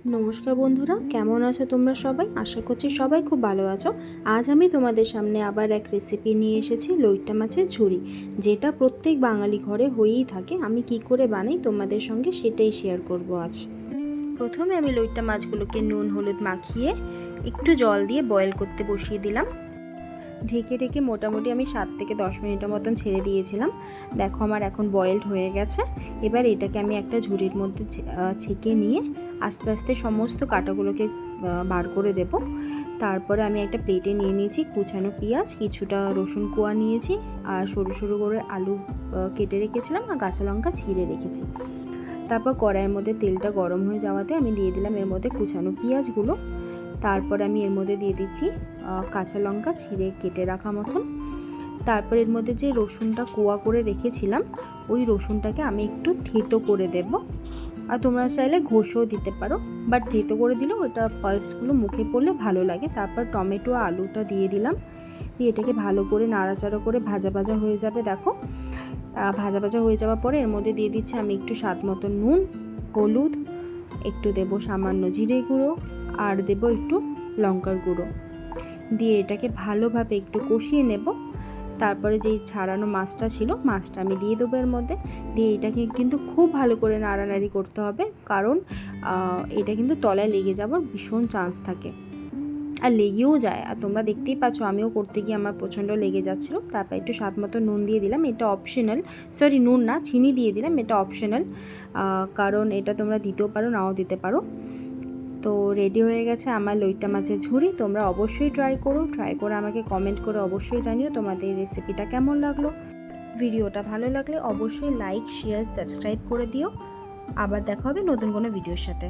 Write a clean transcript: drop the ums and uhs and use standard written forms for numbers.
নমস্কার বন্ধুরা, কেমন আছো তোমরা সবাই? আশা করছি সবাই খুব ভালো আছো। আজ আমি তোমাদের সামনে আবার এক রেসিপি নিয়ে এসেছি, লইট্টা মাছের ঝুরি, যেটা প্রত্যেক বাঙালি ঘরে হয়েই থাকে। আমি কি করে বানাই তোমাদের সঙ্গে সেটাই শেয়ার করব আজ। প্রথমে আমি লইট্টা মাছগুলোকে নুন হলুদ মাখিয়ে একটু জল দিয়ে বয়েল করতে বসিয়ে দিলাম। ঢেকে ঢেকে মোটামুটি আমি 7 থেকে 10 মিনিটের মতন ছেড়ে দিয়েছিলাম। দেখো আমার এখন বয়েলড হয়ে গেছে। এবার এটাকে আমি একটা ঝুড়ির মধ্যে ছেঁকে নিয়ে আস্তে আস্তে সমস্ত কাঁটাগুলোকে বার করে দেব। তারপরে আমি একটা প্লেটে নিয়ে নিয়েছি কুচানো পেঁয়াজ, কিছুটা রসুন কোয়া নিয়েছি, আর সরু সরু করে আলু কেটে রেখেছিলাম, আর কাঁচা লঙ্কা ছিঁড়ে রেখেছি। তারপর কড়াইয়ের মধ্যে তেলটা গরম হয়ে যাওয়াতে আমি দিয়ে দিলাম এর মধ্যে কুচানো পেঁয়াজগুলো। তারপর আমি এর মধ্যে দিয়ে দিচ্ছি কাঁচা লঙ্কা ছিঁড়ে কেটে রাখা মতন। তারপর এর মধ্যে যে রসুনটা কোয়া করে রেখেছিলাম, ওই রসুনটাকে আমি একটু থেতো করে দেব। আর তোমরা চাইলে ঘষেও দিতে পারো, বাট থেতো করে দিলেও ওটা পালসগুলো মুখে পড়লে ভালো লাগে। তারপর টমেটো আলুটা দিয়ে দিলাম, দিয়ে এটাকে ভালো করে নাড়াচাড়া করে ভাজা ভাজা হয়ে যাবে। দেখো ভাজা ভাজা হয়ে যাওয়ার পরে এর মধ্যে দিয়ে দিচ্ছি আমি একটু স্বাদ মতো নুন, হলুদ, একটু দেব সামান্য জিরে গুঁড়ো, আর দেব একটু লঙ্কার গুঁড়ো, দিয়ে এটাকে ভালোভাবে একটু কষিয়ে নেব। তারপরে যেই ছাড়ানো মাছটা ছিল, মাছটা আমি দিয়ে দেবো এর মধ্যে, দিয়ে এটাকে কিন্তু খুব ভালো করে নাড়ানাড়ি করতে হবে, কারণ এটা কিন্তু তলায় লেগে যাওয়ার ভীষণ চান্স থাকে, আর লেগেও যায়। আর তোমরা দেখতেই পাচ্ছ আমিও করতে গিয়ে আমার প্রচণ্ড লেগে যাচ্ছিলো। তারপর একটু স্বাদ মতো নুন দিয়ে দিলাম, এটা অপশনাল, সরি নুন না চিনি দিয়ে দিলাম, এটা অপশনাল, কারণ এটা তোমরা দিতেও পারো নাও দিতে পারো। তো রেডি হয়ে গেছে আমার লইট্টা মাছের ঝুরি। তোমরা অবশ্যই ট্রাই করে আমাকে কমেন্ট করে অবশ্যই জানিও তোমাদের এই রেসিপিটা কেমন লাগলো। ভিডিওটা ভালো লাগলে অবশ্যই লাইক শেয়ার সাবস্ক্রাইব করে দিও। আবার দেখা হবে নতুন কোনো ভিডিওর সাথে।